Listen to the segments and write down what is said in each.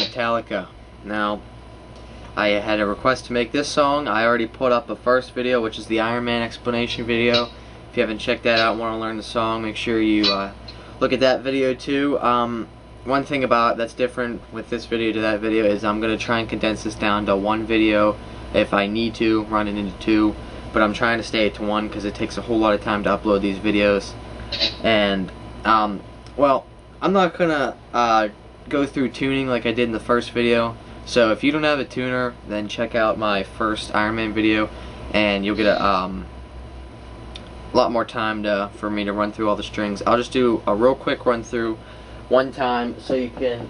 Metallica. Now, I had a request to make this song. I already put up a first video, which is the Iron Man explanation video. If you haven't checked that out and want to learn the song, make sure you look at that video too. One thing that's different with this video to that video is I'm going to try and condense this down to one video. If I need to, run it into two. But I'm trying to stay to one because it takes a whole lot of time to upload these videos. And, well, I'm not going to go through tuning like I did in the first video. So if you don't have a tuner, then check out my first Iron Man video and you'll get a lot more time for me to run through all the strings. I'll just do a real quick run through one time so you can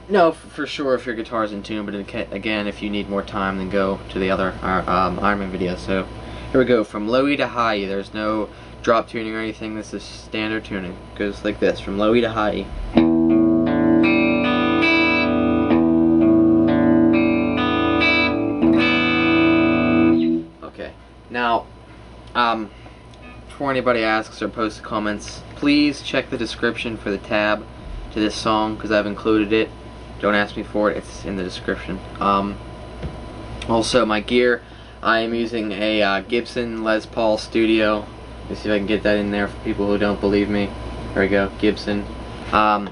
know for sure if your guitar's in tune, but again, if you need more time, then go to the other Iron Man video. So here we go, from low E to high E. There's no drop tuning or anything. This is standard tuning. It goes like this, from low E to high E. Okay, now before anybody asks or posts comments, please check the description for the tab to this song because I've included it. Don't ask me for it, it's in the description. Also, my gear, I am using a Gibson Les Paul Studio. Let me see if I can get that in there for people who don't believe me. There we go, Gibson. A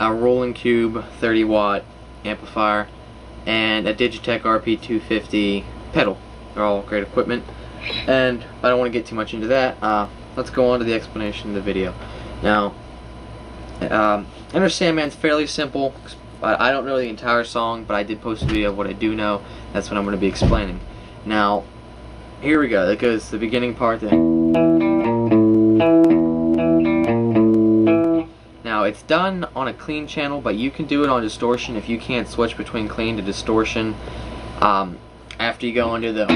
Rolling Cube 30-watt amplifier and a Digitech RP250 pedal. They're all great equipment. And I don't want to get too much into that. Let's go on to the explanation of the video. Now, Enter Sandman's fairly simple. I don't know the entire song, but I did post a video of what I do know. That's what I'm going to be explaining. Now, here we go. That goes the beginning part there. Now, it's done on a clean channel, but you can do it on distortion if you can't switch between clean to distortion after you go into the...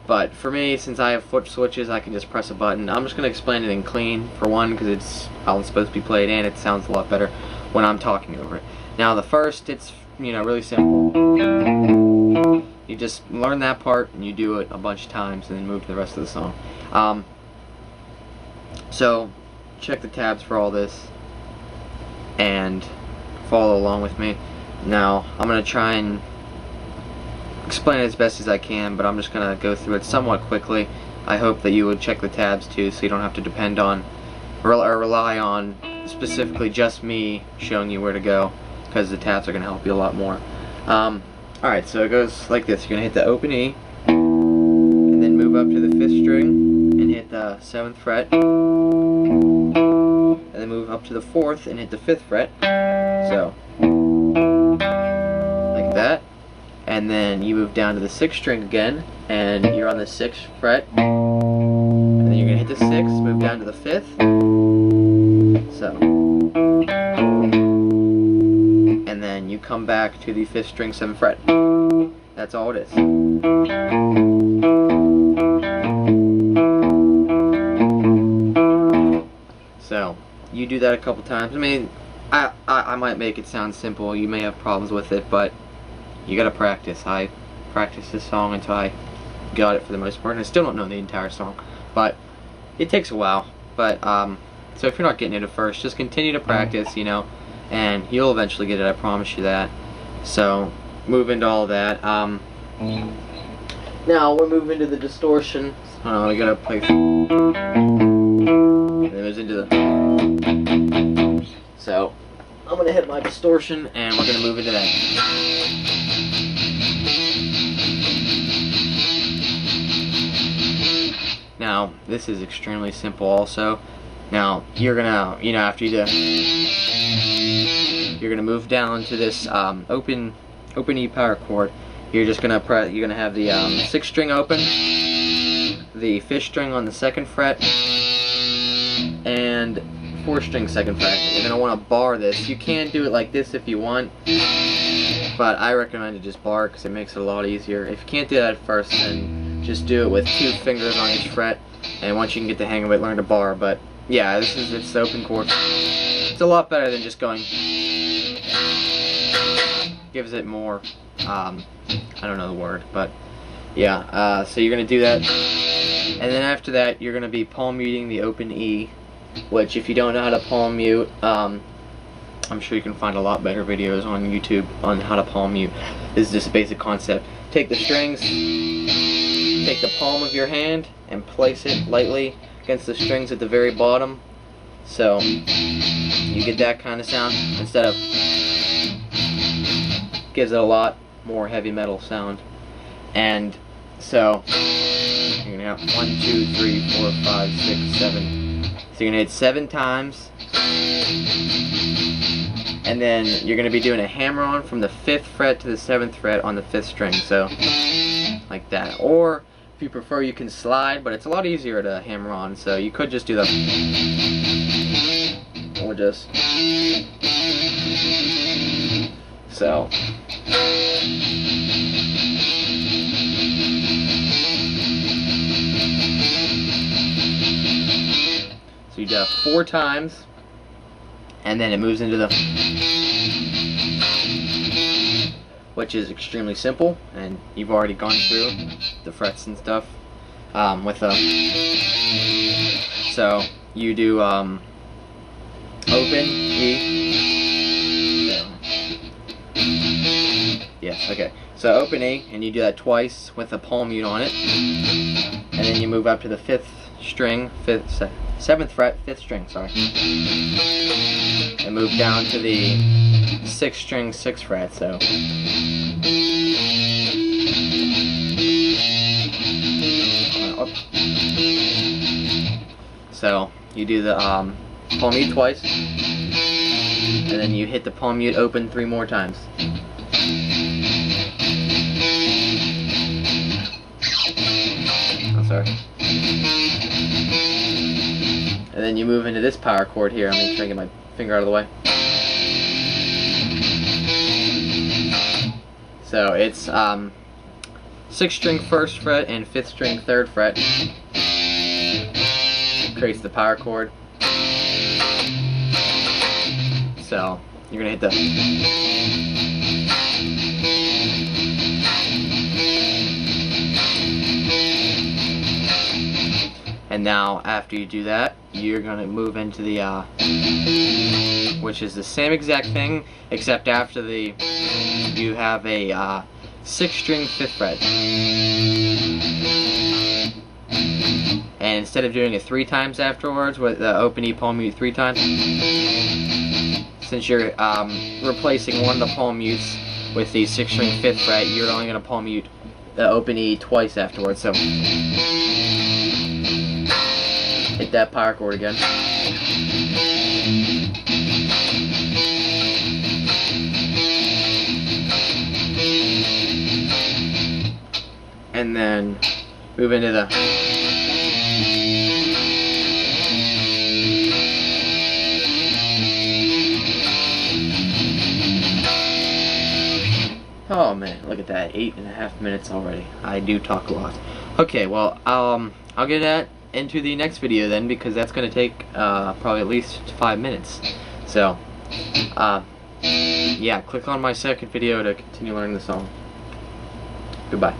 But for me, since I have foot switches, I can just press a button. I'm just going to explain it in clean, for one, because it's how it's supposed to be played, and it sounds a lot better when I'm talking over it. Now, the first, it's, really simple. You just learn that part, and you do it a bunch of times, and then move to the rest of the song. So, check the tabs for all this, and follow along with me. Now, I'm going to try and explain it as best as I can, but I'm just going to go through it somewhat quickly. I hope that you would check the tabs too, so you don't have to depend on or rely on specifically just me showing you where to go, because the tabs are going to help you a lot more. Alright, so it goes like this. You're going to hit the open E, and then move up to the 5th string and hit the 7th fret, and then move up to the 4th and hit the 5th fret. So, like that. And then you move down to the 6th string again, and you're on the 6th fret. And then you're going to hit the 6th, move down to the 5th. So. And then you come back to the 5th string, 7th fret. That's all it is. So, you do that a couple times. I mean, I might make it sound simple. You may have problems with it, but you gotta practice. I practiced this song until I got it for the most part, and I still don't know the entire song, but it takes a while. But so if you're not getting it at first, just continue to practice, and you'll eventually get it. I promise you that. So move into all that. Now we're moving into the distortion. I gotta play. And it goes into the. So I'm gonna hit my distortion, and we're gonna move into that. Now, this is extremely simple also. Now, you're gonna, after you do, you're gonna move down to this open E power chord. You're just gonna you're gonna have the 6th string open, the 5th string on the 2nd fret, and 4th string 2nd fret. You're gonna want to bar this. You can do it like this if you want, but I recommend to just bar because it makes it a lot easier. If you can't do that at first, then just do it with 2 fingers on each fret, and once you can get the hang of it, learn to bar. But yeah, it's the open chord. It's a lot better than just going. Gives it more. I don't know the word, but yeah. So you're gonna do that, and then after that, you're gonna be palm muting the open E, which if you don't know how to palm mute, I'm sure you can find a lot better videos on YouTube on how to palm mute. This is just a basic concept. Take the strings, take the palm of your hand, and place it lightly against the strings at the very bottom. So you get that kind of sound instead of, gives it a lot more heavy metal sound. And so you're gonna have 1, 2, 3, 4, 5, 6, 7. So you're gonna hit 7 times, and then you're gonna be doing a hammer on from the 5th fret to the 7th fret on the 5th string. So like that. Or if you prefer, you can slide, but it's a lot easier to hammer on. So you could just do the, or just so. So you do that 4 times, and then it moves into the, which is extremely simple, and you've already gone through the frets and stuff with a. So you do open E. So, yeah, okay. So open E, and you do that twice with a palm mute on it, and then you move up to the 5th string, 7th fret, 5th string, sorry, and move down to the 6th string, 6th fret. So so you do the palm mute twice, and then you hit the palm mute open 3 more times. Oh, sorry. And then you move into this power chord here. I'm going to try to get my finger out of the way. So it's 6th string 1st fret and 5th string 3rd fret. Creates the power chord. So you're going to hit the, and now after you do that, you're going to move into the which is the same exact thing, except after the, you have a 6th string 5th fret, and instead of doing it 3 times afterwards with the open E palm mute 3 times, since you're replacing one of the palm mutes with the 6th string 5th fret, you're only going to palm mute the open E twice afterwards. So hit that power chord again. And then move into the, oh man, look at that, 8.5 minutes already. I do talk a lot. Okay, well, I'll get that into the next video then, because that's going to take probably at least 5 minutes. So yeah, click on my second video to continue learning the song. Goodbye.